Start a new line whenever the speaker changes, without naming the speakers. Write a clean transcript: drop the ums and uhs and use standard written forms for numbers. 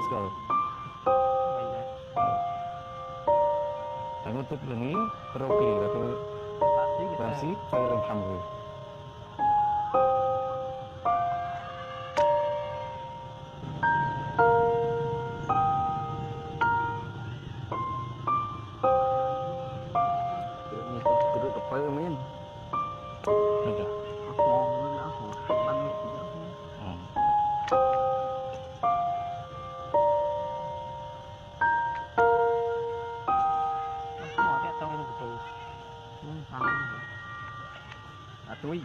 rồi anh untuk lengi roki atau Francis saya dalam kamu kerut apa main ada túi